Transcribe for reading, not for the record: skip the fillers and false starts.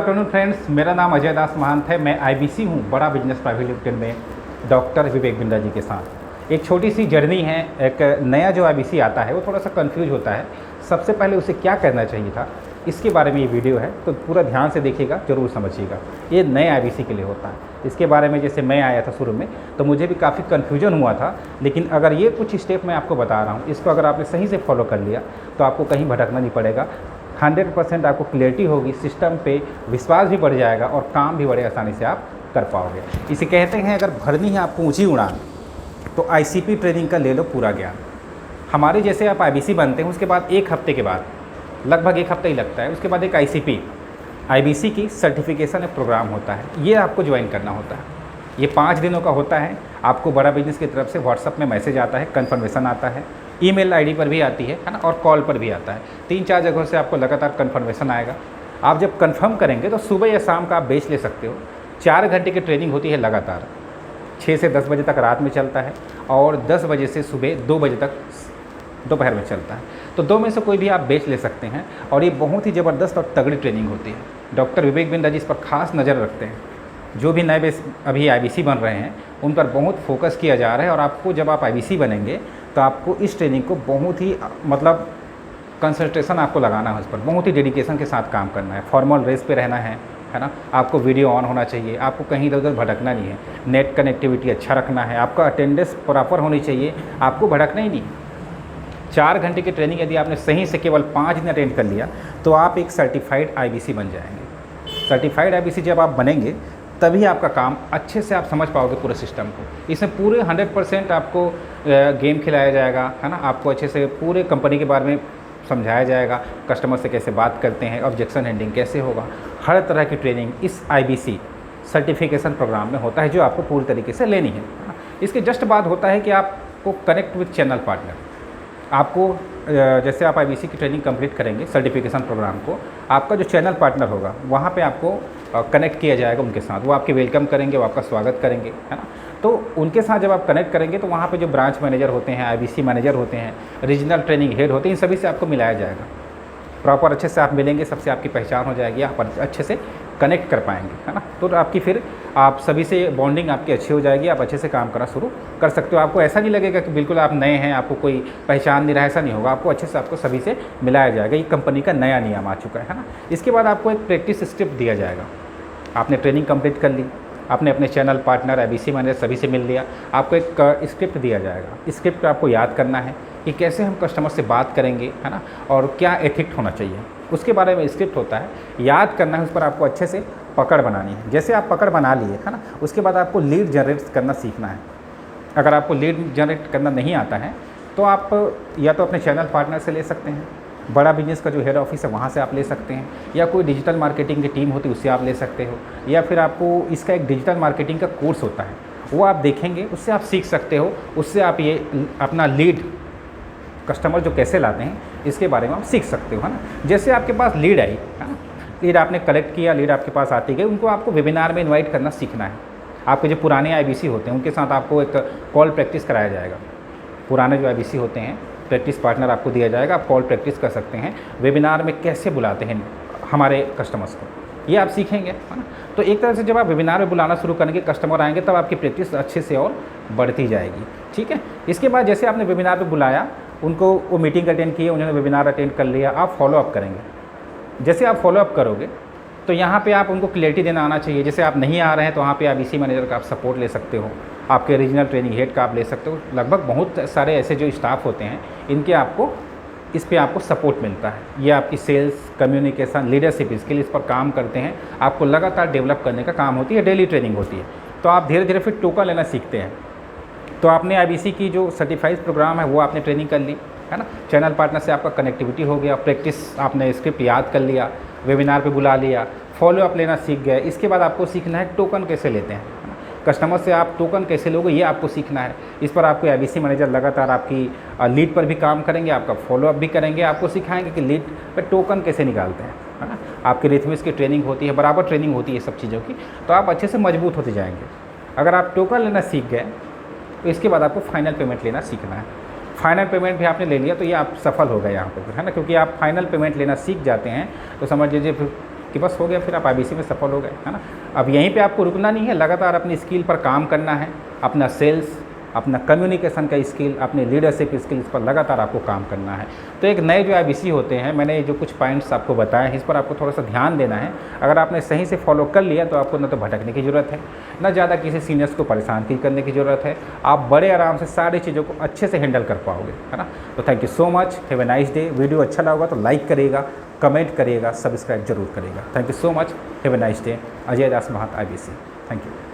Afternoon friends, मेरा नाम अजय दास महंत है। मैं आईबीसी हूँ, बड़ा बिजनेस प्राइवेट लिमिटेड में डॉक्टर विवेक बिंद्रा जी के साथ। एक छोटी सी जर्नी है। एक नया जो आईबीसी आता है वो थोड़ा सा कंफ्यूज होता है। सबसे पहले उसे क्या करना चाहिए था, इसके बारे में ये वीडियो है, तो पूरा ध्यान से देखिएगा, ज़रूर समझिएगा। ये नए आईबीसी के लिए होता है। इसके बारे में जैसे मैं आया था शुरू में तो मुझे भी काफ़ी कन्फ्यूजन हुआ था, लेकिन अगर ये कुछ स्टेप मैं आपको बता रहा हूँ, इसको अगर आपने सही से फॉलो कर लिया तो आपको कहीं भटकना नहीं पड़ेगा। 100% आपको क्लियरिटी होगी, सिस्टम पे विश्वास भी बढ़ जाएगा और काम भी बड़े आसानी से आप कर पाओगे। इसे कहते हैं, अगर भरनी है आपको ऊंची उड़ान तो आईसीपी ट्रेनिंग का ले लो पूरा ज्ञान। हमारे जैसे आप आईबीसी बनते हैं, उसके बाद एक हफ्ते के बाद, लगभग एक हफ्ता ही लगता है, उसके बाद एक आईबीसी की सर्टिफिकेशन एक प्रोग्राम होता है। ये आपको ज्वाइन करना होता है। ये 5 दिनों का होता है। आपको बड़ा बिजनेस की तरफ से व्हाट्सअप में मैसेज आता है, कन्फर्मेशन आता है, ईमेल आईडी पर भी आती है ना, और कॉल पर भी आता है। 3-4 जगहों से आपको लगातार कन्फर्मेशन आएगा। आप जब कन्फर्म करेंगे तो सुबह या शाम का आप बेच ले सकते हो। 4 घंटे की ट्रेनिंग होती है लगातार, 6 से 10 बजे तक रात में चलता है और 10 बजे से सुबह 2 बजे तक दोपहर में चलता है। तो 2 में से कोई भी आप बेच ले सकते हैं और ये बहुत ही ज़बरदस्त और तगड़ी ट्रेनिंग होती है। डॉक्टर विवेक बिंद्रा जी इस पर खास नज़र रखते हैं। जो भी नए अभी आईबीसी बन रहे हैं उन पर बहुत फोकस किया जा रहा है। और आपको जब आप आईबीसी बनेंगे तो आपको इस ट्रेनिंग को बहुत ही मतलब कंसंट्रेशन आपको लगाना है, उस पर बहुत ही डेडिकेशन के साथ काम करना है। फॉर्मल ड्रेस पे रहना है ना। आपको वीडियो ऑन होना चाहिए, आपको कहीं इधर उधर भटकना नहीं है। नेट कनेक्टिविटी अच्छा रखना है, आपका अटेंडेंस प्रॉपर होनी चाहिए, आपको भटकना ही नहीं। 4 घंटे की ट्रेनिंग यदि आपने सही से केवल 5 दिन अटेंड कर लिया तो आप एक सर्टिफाइड आईबीसी बन जाएंगे। सर्टिफाइड आईबीसी जब आप बनेंगे तभी आपका काम अच्छे से आप समझ पाओगे पूरे सिस्टम को। इसमें पूरे 100% आपको गेम खिलाया जाएगा, है ना। आपको अच्छे से पूरे कंपनी के बारे में समझाया जाएगा, कस्टमर से कैसे बात करते हैं, ऑब्जेक्शन हैंडलिंग कैसे होगा। हर तरह की ट्रेनिंग इस आईबीसी सर्टिफिकेशन प्रोग्राम में होता है, जो आपको पूरी तरीके से लेनी है। इसके जस्ट बाद होता है कि आपको कनेक्ट विथ चैनल पार्टनर। आपको जैसे आप आईबीसी की ट्रेनिंग कंप्लीट करेंगे सर्टिफिकेशन प्रोग्राम को, आपका जो चैनल पार्टनर होगा वहाँ पे आपको कनेक्ट किया जाएगा उनके साथ। वो आपके वेलकम करेंगे, वो आपका स्वागत करेंगे, है ना। तो उनके साथ जब आप कनेक्ट करेंगे तो वहाँ पे जो ब्रांच मैनेजर होते हैं, आईबीसी मैनेजर होते हैं, रीजनल ट्रेनिंग हेड होते हैं, इन सभी से आपको मिलाया जाएगा। प्रॉपर अच्छे से आप मिलेंगे, सबसे आपकी पहचान हो जाएगी, आप अच्छे से कनेक्ट कर पाएंगे, है ना। तो आपकी फिर आप सभी से बॉन्डिंग आपकी अच्छी हो जाएगी, आप अच्छे से काम करना शुरू कर सकते हो। आपको ऐसा नहीं लगेगा कि बिल्कुल आप नए हैं, आपको कोई पहचान नहीं रहा, ऐसा नहीं होगा। आपको अच्छे से आपको सभी से मिलाया जाएगा। ये कंपनी का नया नियम आ चुका है ना। इसके बाद आपको एक प्रैक्टिस स्क्रिप्ट दिया जाएगा। आपने ट्रेनिंग कंप्लीट कर ली, आपने अपने चैनल पार्टनर, आईबीसी मैनेजर सभी से मिल लिया, आपको एक स्क्रिप्ट दिया जाएगा। स्क्रिप्ट आपको याद करना है कि कैसे हम कस्टमर से बात करेंगे, है ना, और क्या एथिक्स होना चाहिए, उसके बारे में स्क्रिप्ट होता है। याद करना है, उस पर आपको अच्छे से पकड़ बनानी है। जैसे आप पकड़ बना लिए, है ना, उसके बाद आपको लीड जनरेट करना सीखना है। अगर आपको लीड जनरेट करना नहीं आता है तो आप या तो अपने चैनल पार्टनर से ले सकते हैं, बड़ा बिजनेस का जो हेड ऑफिस है वहाँ से आप ले सकते हैं, या कोई डिजिटल मार्केटिंग की टीम होती है उससे आप ले सकते हो, या फिर आपको इसका एक डिजिटल मार्केटिंग का कोर्स होता है वो आप देखेंगे, उससे आप सीख सकते हो। उससे आप ये अपना लीड कस्टमर जो कैसे लाते हैं इसके बारे में आप सीख सकते हो, है ना। जैसे आपके पास लीड आई, है ना, लीड आपने कलेक्ट किया, लीड आपके पास आती गई, उनको आपको वेबिनार में इन्वाइट करना सीखना है। आपके जो पुराने आईबीसी होते हैं उनके साथ आपको एक कॉल प्रैक्टिस कराया जाएगा। पुराने जो आईबीसी होते हैं प्रैक्टिस पार्टनर आपको दिया जाएगा, आप कॉल प्रैक्टिस कर सकते हैं। वेबिनार में कैसे बुलाते हैं हमारे कस्टमर्स को, ये आप सीखेंगे, है ना। तो एक तरह से जब आप वेबिनार में बुलाना शुरू करेंगे, कस्टमर आएंगे, तब आपकी प्रैक्टिस अच्छे से और बढ़ती जाएगी, ठीक है। इसके बाद जैसे आपने वेबिनार पे बुलाया, उनको वो मीटिंग अटेंड किए, उन्होंने वेबिनार अटेंड कर लिया, आप फॉलोअप करेंगे। जैसे आप फॉलोअप करोगे तो यहाँ पे आप उनको क्लियरिटी देना आना चाहिए। जैसे आप नहीं आ रहे हैं तो वहाँ पे आईबीसी मैनेजर का आप सपोर्ट ले सकते हो, आपके रीजनल ट्रेनिंग हेड का आप ले सकते हो। लगभग बहुत सारे ऐसे जो स्टाफ होते हैं इनके आपको इस पे आपको सपोर्ट मिलता है। ये आपकी सेल्स, कम्युनिकेशन, लीडरशिप स्किल इस पर काम करते हैं। आपको लगातार डेवलप करने का काम होती है, डेली ट्रेनिंग होती है। तो आप धीरे धीरे फिर टोकन लेना सीखते हैं। तो आपने आईबीसी की जो सर्टिफाइड प्रोग्राम है वो आपने ट्रेनिंग कर ली, है ना। चैनल पार्टनर से आपका कनेक्टिविटी हो गया, प्रैक्टिस आपने स्क्रिप्ट याद कर लिया, वेबिनार पे बुला लिया, फॉलोअप लेना सीख गए। इसके बाद आपको सीखना है टोकन कैसे लेते हैं, है ना। कस्टमर से आप टोकन कैसे लोगे ये आपको सीखना है। इस पर आपको आईबीसी मैनेजर लगातार आपकी लीड पर भी काम करेंगे, आपका फॉलोअप भी करेंगे, आपको सिखाएंगे कि लीड पर टोकन कैसे निकालते हैं, है ना। आपकी रिथमिक्स की ट्रेनिंग होती है, बराबर ट्रेनिंग होती है सब चीज़ों की, तो आप अच्छे से मजबूत होते जाएंगे। अगर आप टोकन लेना सीख गए तो इसके बाद आपको फाइनल पेमेंट लेना सीखना है। फाइनल पेमेंट भी आपने ले लिया तो ये आप सफल हो गए यहाँ पर, है ना। क्योंकि आप फाइनल पेमेंट लेना सीख जाते हैं तो समझ लीजिए फिर कि बस हो गया, फिर आप IBC में सफल हो गए, है ना। अब यहीं पे आपको रुकना नहीं है, लगातार अपनी स्किल पर काम करना है, अपना सेल्स, अपना कम्युनिकेशन का स्किल, अपने लीडरशिप स्किल्स पर लगातार आपको काम करना है। तो एक नए जो IBC होते हैं, मैंने जो कुछ पॉइंट्स आपको बताए हैं, इस पर आपको थोड़ा सा ध्यान देना है। अगर आपने सही से फॉलो कर लिया तो आपको न तो भटकने की ज़रूरत है, न ज़्यादा किसी सीनियर्स को परेशान करने की ज़रूरत है। आप बड़े आराम से सारी चीज़ों को अच्छे से हैंडल कर पाओगे, है ना। तो thank you so much, have a nice day. Video अच्छा लगा तो लाइक करिएगा, कमेंट करिएगा, सब्सक्राइब जरूर करिएगा। Thank you so much, have a nice day. Ajay Das Mahant, IBC। Thank you.